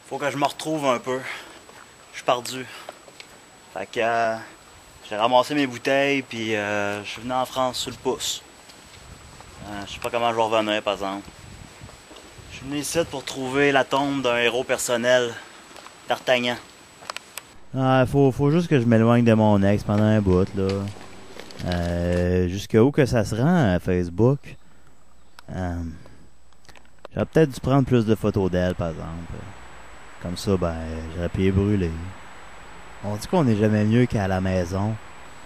Faut que je me retrouve un peu. Je suis perdu. Fait que j'ai ramassé mes bouteilles puis je suis venu en France sur le pouce. Je sais pas comment je vais revenir par exemple. Je suis venu ici pour trouver la tombe d'un héros personnel, D'Artagnan. Faut juste que je m'éloigne de mon ex pendant un bout, là. Jusqu'à où que ça se rend à Facebook? J'aurais peut-être dû prendre plus de photos d'elle, par exemple. Comme ça, j'aurais pu les brûler. On dit qu'on n'est jamais mieux qu'à la maison,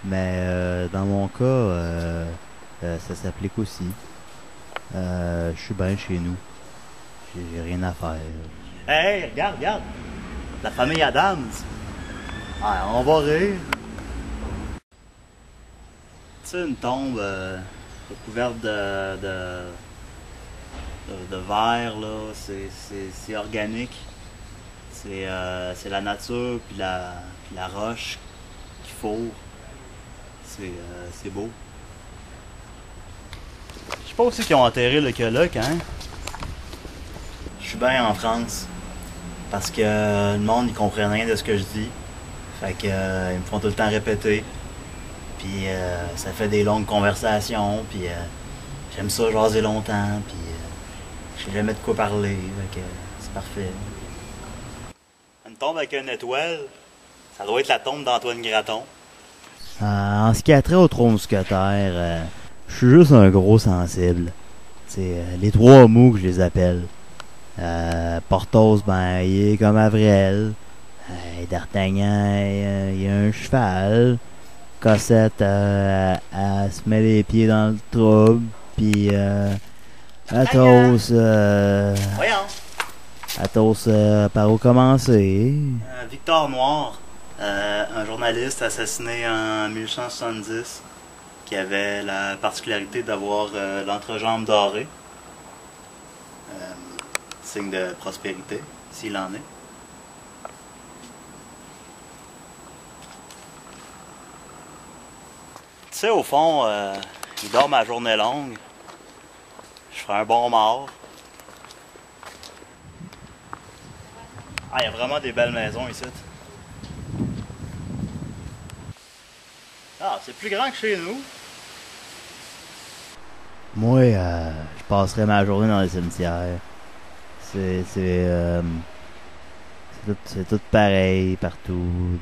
mais dans mon cas, ça s'applique aussi. Je suis bien chez nous. J'ai rien à faire. Hey, regarde! La famille Adams! Ah, on va rire! Tu sais, une tombe recouverte de verre, là, c'est organique. C'est la nature puis la roche qui fourre. C'est beau. Je sais pas aussi qu'ils ont enterré le Coloc, hein? Je suis bien en France. Parce que le monde, ils comprennent rien de ce que je dis. Fait que ils me font tout le temps répéter. Puis ça fait des longues conversations. Puis j'aime ça jaser longtemps. Puis je sais jamais de quoi parler. Fait que c'est parfait. Une tombe avec une étoile, ça doit être la tombe d'Antoine Graton. En ce qui a trait aux trois mousquetaires, je suis juste un gros sensible. C'est les trois mous que je les appelle. Porthos, il est comme Avril. D'Artagnan, il a un cheval. Cossette, elle se met les pieds dans le trouble. Puis Athos, Voyons! Athos, par où commencer? Victor Noir, un journaliste assassiné en 1870 qui avait la particularité d'avoir l'entrejambe dorée. Signe de prospérité, s'il en est. Tu sais, au fond, il dort ma journée longue. Je ferai un bon mort. Ah, il y a vraiment des belles maisons ici. Ah, c'est plus grand que chez nous. Moi, je passerais ma journée dans les cimetières. C'est tout pareil partout.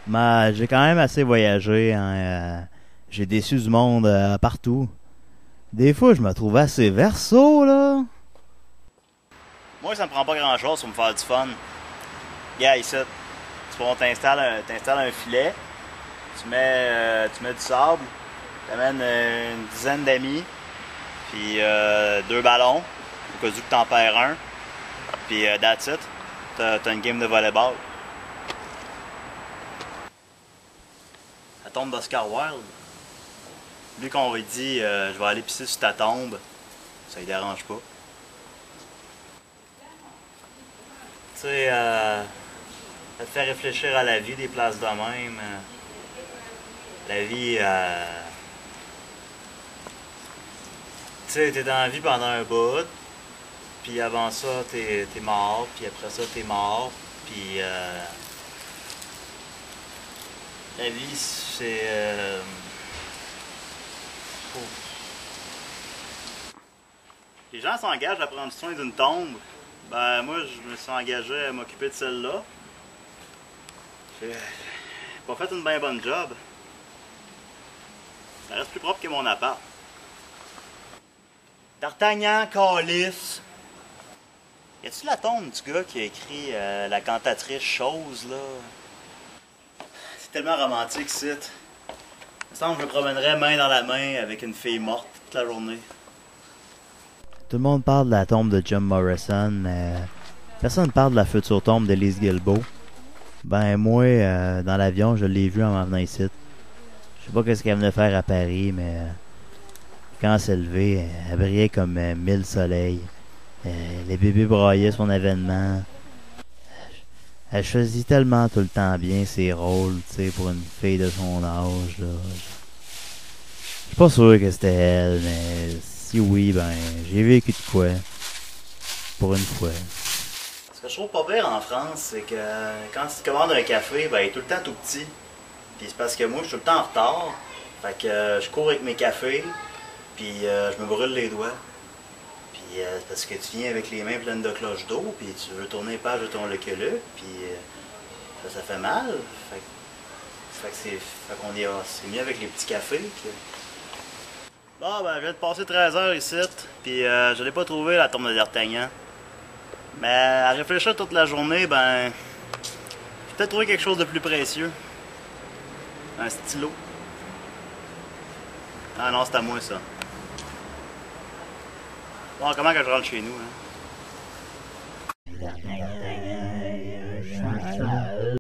Mais j'ai quand même assez voyagé. Hein, j'ai déçu du monde partout. Des fois, je me trouve assez verso, là. Moi, ça me prend pas grand-chose pour me faire du fun. Regarde ici. On t'installes un filet. Tu mets du sable. Tu amènes une dizaine d'amis. Puis 2 ballons. Au cas où que t'en perds un. Puis that's it. T'as une game de volleyball. La tombe d'Oscar Wilde. Lui qu'on lui dit je vais aller pisser sur ta tombe, ça lui dérange pas. Tu sais, ça te fait réfléchir à la vie des places de même. La vie, tu sais, t'es dans la vie pendant un bout, puis avant ça, t'es mort, puis après ça, t'es mort, puis la vie, c'est... Les gens s'engagent à prendre soin d'une tombe. Ben moi, je me suis engagé à m'occuper de celle-là. J'ai pas fait une bien bonne job. Ça reste plus propre que mon appart. D'Artagnan, calice. Y a-tu la tombe du gars qui a écrit la cantatrice Chose, là? C'est tellement romantique, c'est. Il me semble que je me promènerais main dans la main avec une fille morte toute la journée. Tout le monde parle de la tombe de Jim Morrison, mais personne ne parle de la future tombe d'Elise Guilbeault. Ben moi, dans l'avion, je l'ai vue en m'en venant ici. Je sais pas qu'est-ce qu'elle venait faire à Paris, mais quand elle s'est levée, elle brillait comme 1000 soleils. Les bébés braillaient son événement. Elle choisit tellement tout le temps bien ses rôles, tu sais, pour une fille de son âge, là. Je suis pas sûr que c'était elle, mais si oui, ben, j'ai vécu de quoi. Pour une fois. Ce que je trouve pas pire en France, c'est que quand tu commandes un café, ben il est tout le temps tout petit. Puis c'est parce que moi, je suis tout le temps en retard. Fait que je cours avec mes cafés, puis je me brûle les doigts. Puis c'est parce que tu viens avec les mains pleines de cloches d'eau, puis tu veux tourner les pages de ton Lucky Luke, puis ça fait mal. Fait qu'on dit, c'est mieux avec les petits cafés. Bon, ben, je viens de passer 13 heures ici, puis je l'ai pas trouvé, la tombe de D'Artagnan. Mais à réfléchir toute la journée, ben, j'ai peut-être trouvé quelque chose de plus précieux. Un stylo. Ah non, c'est à moi, ça. Bon, comment que je rentre chez nous, hein?